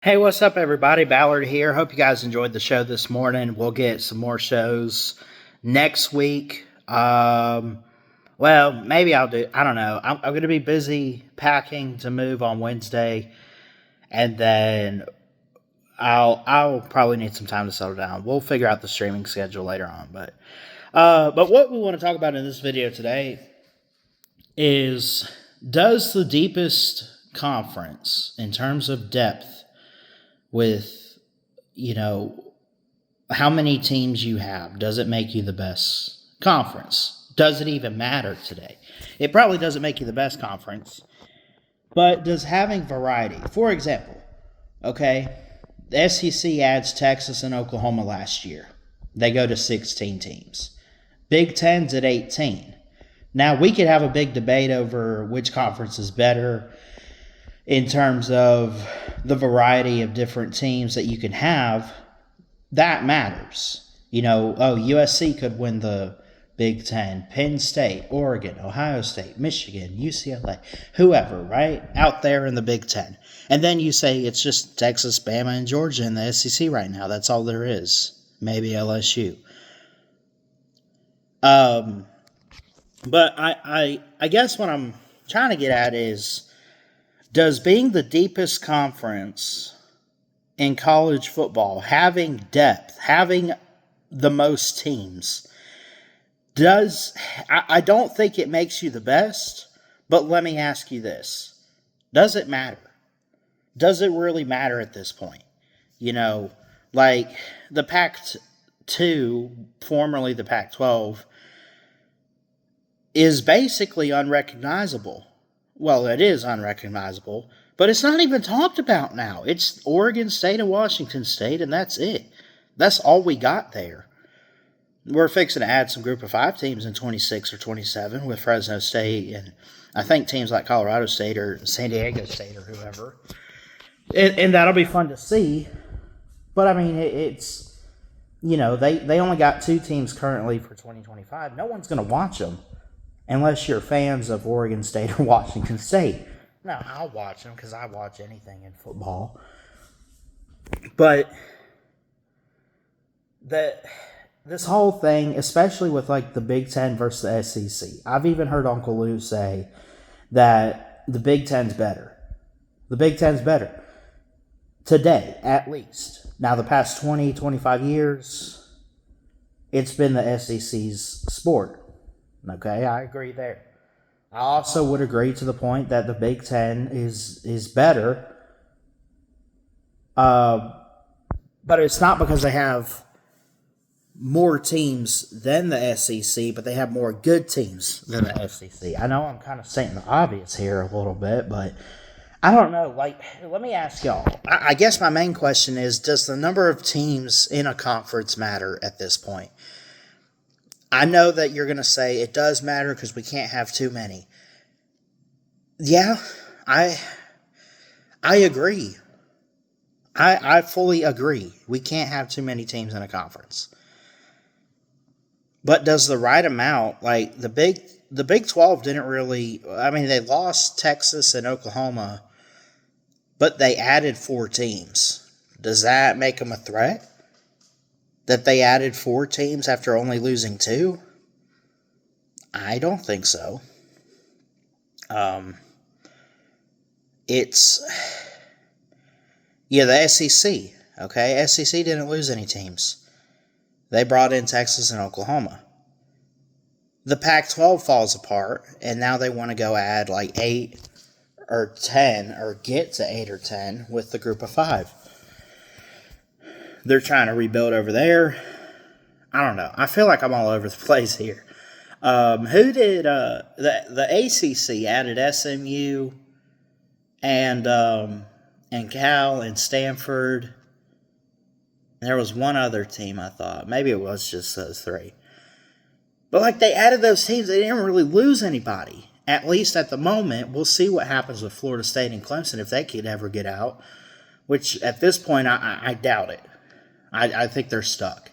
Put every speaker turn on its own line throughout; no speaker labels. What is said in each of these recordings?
Hey, what's up, everybody? Ballard here. Hope you guys enjoyed the show this morning. We'll get some more shows next week. Well, maybe I'll do. I don't know. I'm going to be busy packing to move on Wednesday, and then I'll probably need some time to settle down. We'll figure out the streaming schedule later on. But what we want to talk about in this video today is, does the deepest conference in terms of depth with, how many teams you have, does it make you the best conference? Does it even matter today? It probably doesn't make you the best conference, but does having variety, for example, okay, the SEC adds Texas and Oklahoma last year. They go to 16 teams. Big Ten's at 18. Now, we could have a big debate over which conference is better in terms of the variety of different teams that you can have. That matters. USC could win the Big Ten, Penn State, Oregon, Ohio State, Michigan, UCLA, whoever, right? Out there in the Big Ten. And then you say it's just Texas, Bama, and Georgia in the SEC right now. That's all there is. Maybe LSU. But I guess what I'm trying to get at is, does being the deepest conference in college football, having depth, having the most teams, I don't think it makes you the best, but let me ask you this. Does it matter? Does it really matter at this point? Like the Pac-2, formerly the Pac-12, is basically unrecognizable. Well, it is unrecognizable, but it's not even talked about now. It's Oregon State and Washington State, and that's it. That's all we got there. We're fixing to add some group of 5 teams in 26 or 27 with Fresno State and I think teams like Colorado State or San Diego State or whoever. And that'll be fun to see. But, I mean, it's, they only got 2 teams currently for 2025. No one's going to watch them unless you're fans of Oregon State or Washington State. Now, I'll watch them because I watch anything in football. But this whole thing, especially with like the Big Ten versus the SEC, I've even heard Uncle Lou say that the Big Ten's better. The Big Ten's better. Today, at least. Now, the past 20, 25 years, it's been the SEC's sport. Okay, I agree there. I also would agree to the point that the Big Ten is better. But it's not because they have more teams than the SEC, but they have more good teams than the SEC. I know I'm kind of stating the obvious here a little bit, but I don't know. Like, let me ask y'all. I guess my main question is, does the number of teams in a conference matter at this point? I know that you're going to say it does matter because we can't have too many. Yeah, I agree. I fully agree. We can't have too many teams in a conference. But does the right amount, like the Big 12 didn't really, I mean, they lost Texas and Oklahoma, but they added 4 teams. Does that make them a threat? That they added 4 teams after only losing 2? I don't think so. The SEC, okay? SEC didn't lose any teams. They brought in Texas and Oklahoma. The Pac-12 falls apart, and now they want to go add like 8 or 10, or get to 8 or 10 with the group of 5. They're trying to rebuild over there. I don't know. I feel like I'm all over the place here. Who did the ACC added SMU and Cal and Stanford. There was one other team, I thought. Maybe it was just those 3. But like, they added those teams, they didn't really lose anybody. At least at the moment. We'll see what happens with Florida State and Clemson if they could ever get out. Which at this point I doubt it. I think they're stuck.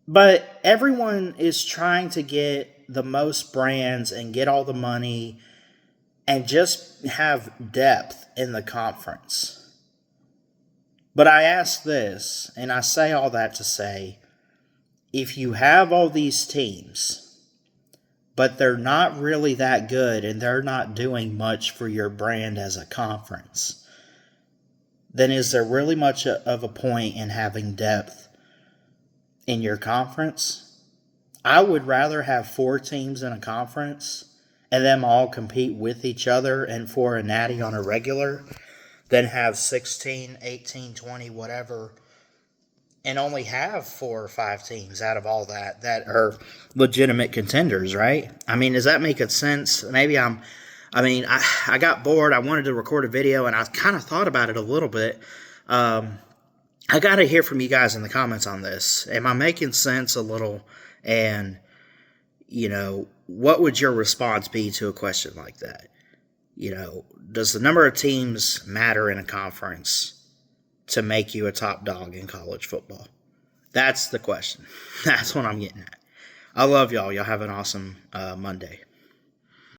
But everyone is trying to get the most brands and get all the money and just have depth in the conference. But I ask this, and I say all that to say, if you have all these teams, but they're not really that good and they're not doing much for your brand as a conference, then is there really much of a point in having depth in your conference? I would rather have 4 teams in a conference and them all compete with each other and for a natty on a regular than have 16, 18, 20, whatever, and only have 4 or 5 teams out of all that are legitimate contenders, right? I mean, does that make sense? Maybe I got bored. I wanted to record a video, and I kind of thought about it a little bit. I got to hear from you guys in the comments on this. Am I making sense a little? And, what would your response be to a question like that? Does the number of teams matter in a conference to make you a top dog in college football? That's the question. That's what I'm getting at. I love y'all. Y'all have an awesome Monday.